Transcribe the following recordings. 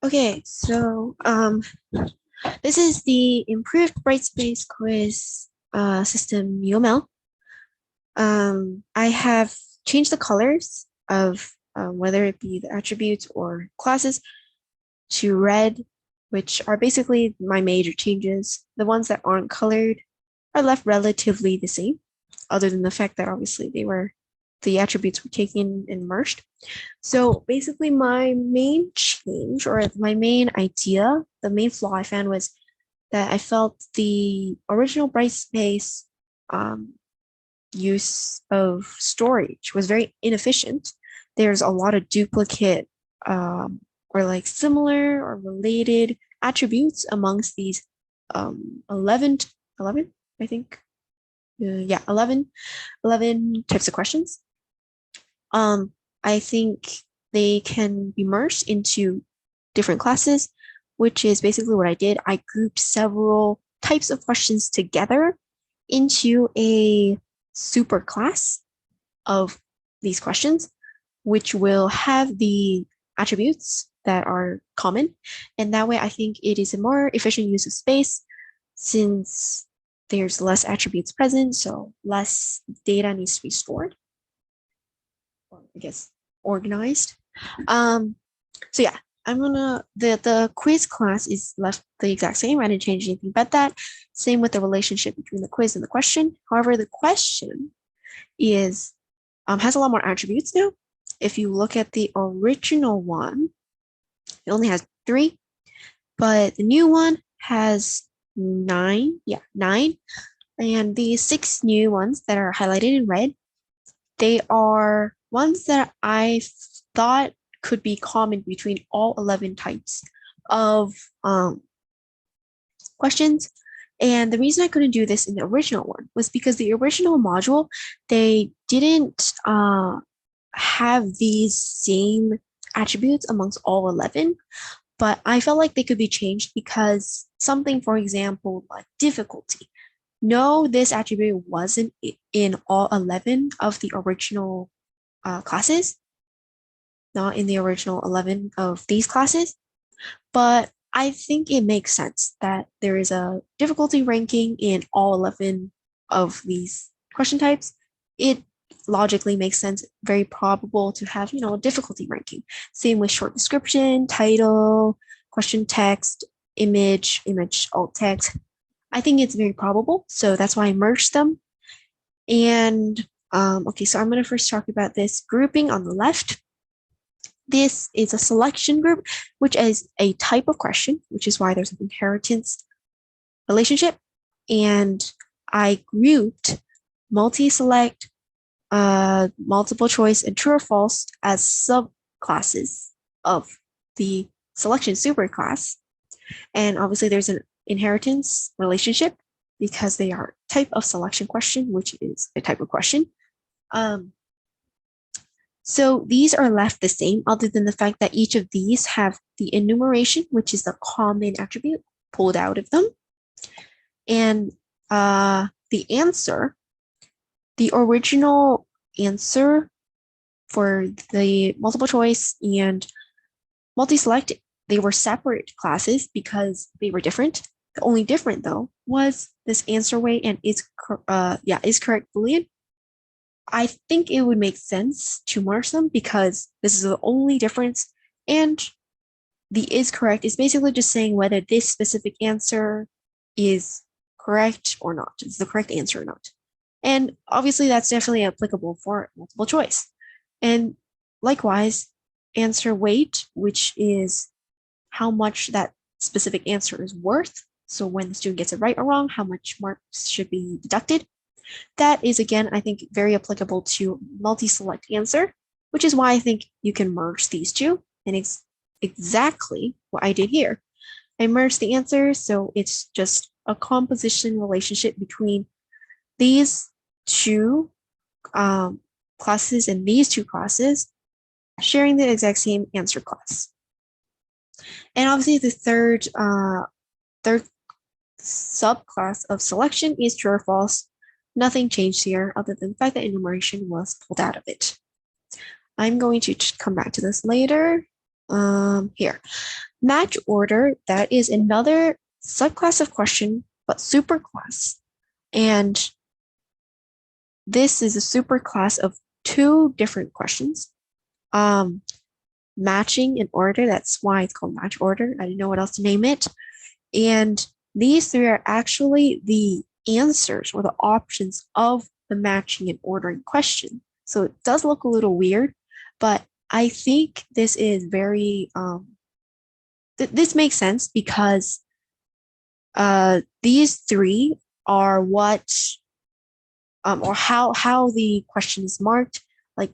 Okay, so this is the improved BrightSpace quiz system UML. I have changed the colors of whether it be the attributes or classes to red, which are basically my major changes. The ones that aren't colored are left relatively the same, other than the fact that obviously the attributes were taken and merged. So basically my main change or my main idea, the main flaw I found was that I felt the original BrightSpace use of storage was very inefficient. There's a lot of duplicate or like similar or related attributes amongst these 11, I think. Yeah, 11 types of questions. I think they can be merged into different classes, which is basically what I did. I grouped several types of questions together into a super class of these questions, which will have the attributes that are common. And that way, I think it is a more efficient use of space since there's less attributes present, so less data needs to be stored, or I guess organized. So yeah, the quiz class is left the exact same. I didn't change anything but that. Same with the relationship between the quiz and the question. However, the question is has a lot more attributes now. If you look at the original one, it only has 3, but the new one has 9. Yeah, 9. And the 6 new ones that are highlighted in red, they are ones that I thought could be common between all 11 types of questions. And the reason I couldn't do this in the original one was because the original module, they didn't have these same attributes amongst all 11, but I felt like they could be changed because something, for example, like difficulty. No, this attribute wasn't in all 11 of the original classes, not in the original 11 of these classes, but I think it makes sense that there is a difficulty ranking in all 11 of these question types. It logically makes sense, very probable to have, difficulty ranking. Same with short description, title, question text, image, alt text. I think it's very probable, so that's why I merged them. And okay, so I'm going to first talk about this grouping on the left. This is a selection group, which is a type of question, which is why there's an inheritance relationship. And I grouped multi-select, multiple choice, and true or false as subclasses of the selection superclass. And obviously there's an inheritance relationship because they are type of selection question, which is a type of question. So these are left the same, other than the fact that each of these have the enumeration, which is the common attribute, pulled out of them. And the answer, the original answer for the multiple choice and multi-select, they were separate classes because they were different. The only different, though, was this answer weight and is correct Boolean. I think it would make sense to merge them because this is the only difference. And the is correct is basically just saying whether this specific answer is correct or not. It's the correct answer or not. And obviously that's definitely applicable for multiple choice. And likewise, answer weight, which is how much that specific answer is worth. So when the student gets it right or wrong, how much marks should be deducted. That is, again, I think very applicable to multi-select answer, which is why I think you can merge these two. And it's exactly what I did here. I merged the answers, so it's just a composition relationship between these two classes and these two classes sharing the exact same answer class. And obviously the third subclass of selection is true or false. Nothing changed here other than the fact that enumeration was pulled out of it. I'm going to come back to this later. Here. Match order, that is another subclass of question, but superclass. And this is a superclass of two different questions. Matching and order, that's why it's called match order. I didn't know what else to name it. And these three are actually the answers or the options of the matching and ordering question. So it does look a little weird, but I think this is very, this makes sense because these three are what, or how the question is marked. Like,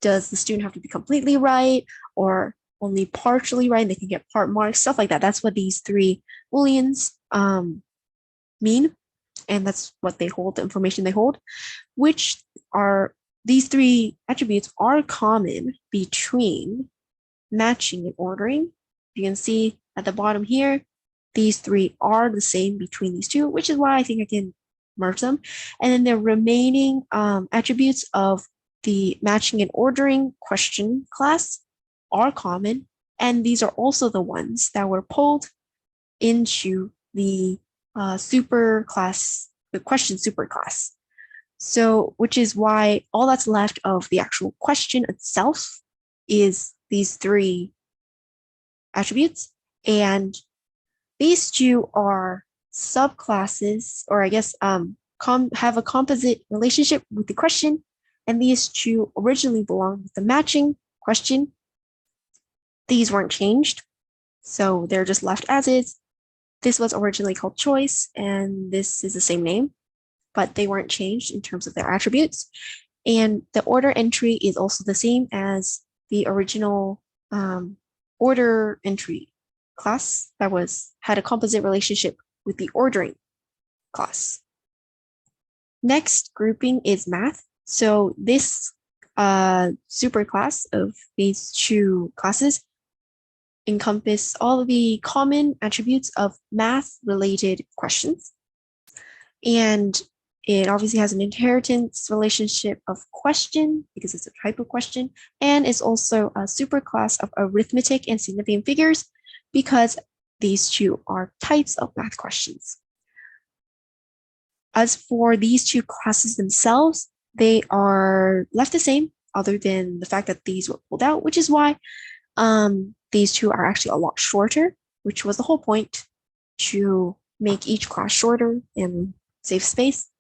does the student have to be completely right or only partially right? And they can get part marks, stuff like that. That's what these three Booleans mean. And that's what they hold, the information they hold, which are these three attributes are common between matching and ordering. You can see at the bottom here, these three are the same between these two, which is why I think I can merge them. And then the remaining attributes of the matching and ordering question class are common. And these are also the ones that were pulled into the super class, the question super class. So, which is why all that's left of the actual question itself is these three attributes. And these two are subclasses, or I guess have a composite relationship with the question. And these two originally belong with the matching question. These weren't changed, so they're just left as is. This was originally called choice, and this is the same name, but they weren't changed in terms of their attributes. And the order entry is also the same as the original order entry class that had a composite relationship with the ordering class. Next grouping is math. So this superclass of these two classes encompass all of the common attributes of math-related questions. And it obviously has an inheritance relationship of question because it's a type of question, and it's also a superclass of arithmetic and significant figures because these two are types of math questions. As for these two classes themselves, they are left the same other than the fact that these were pulled out, which is why these two are actually a lot shorter, which was the whole point, to make each class shorter and save space.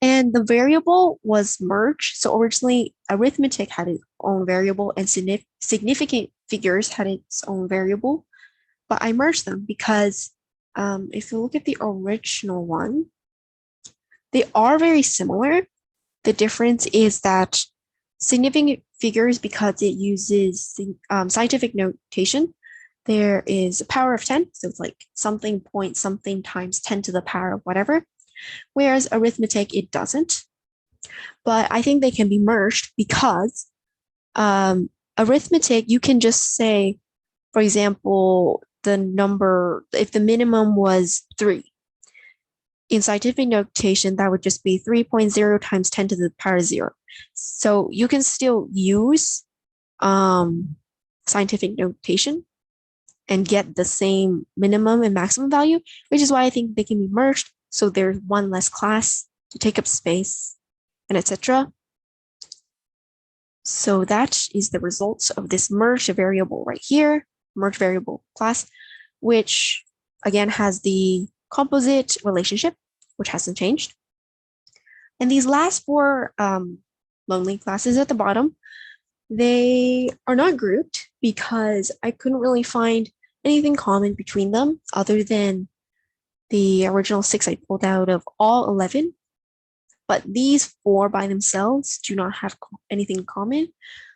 And the variable was merged. So originally arithmetic had its own variable and significant figures had its own variable, but I merged them because if you look at the original one, they are very similar. The difference is that significant figures, because it uses scientific notation, there is a power of 10. So it's like something point something times 10 to the power of whatever. Whereas arithmetic, it doesn't. But I think they can be merged because arithmetic, you can just say, for example, the number, if the minimum was 3, in scientific notation, that would just be 3.0 times 10 to the power 0. So you can still use scientific notation and get the same minimum and maximum value, which is why I think they can be merged. So there's one less class to take up space and etc. So that is the results of this merged variable right here, merged variable class, which again has the composite relationship, which hasn't changed. And these last four lonely classes at the bottom, they are not grouped because I couldn't really find anything common between them other than the original 6 I pulled out of all 11. But these 4 by themselves do not have anything common.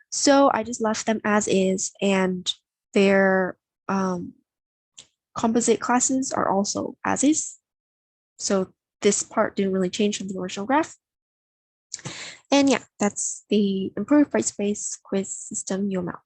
So I just left them as is, and their composite classes are also as is. So this part didn't really change from the original graph. And yeah, that's the improved BrightSpace quiz system UML.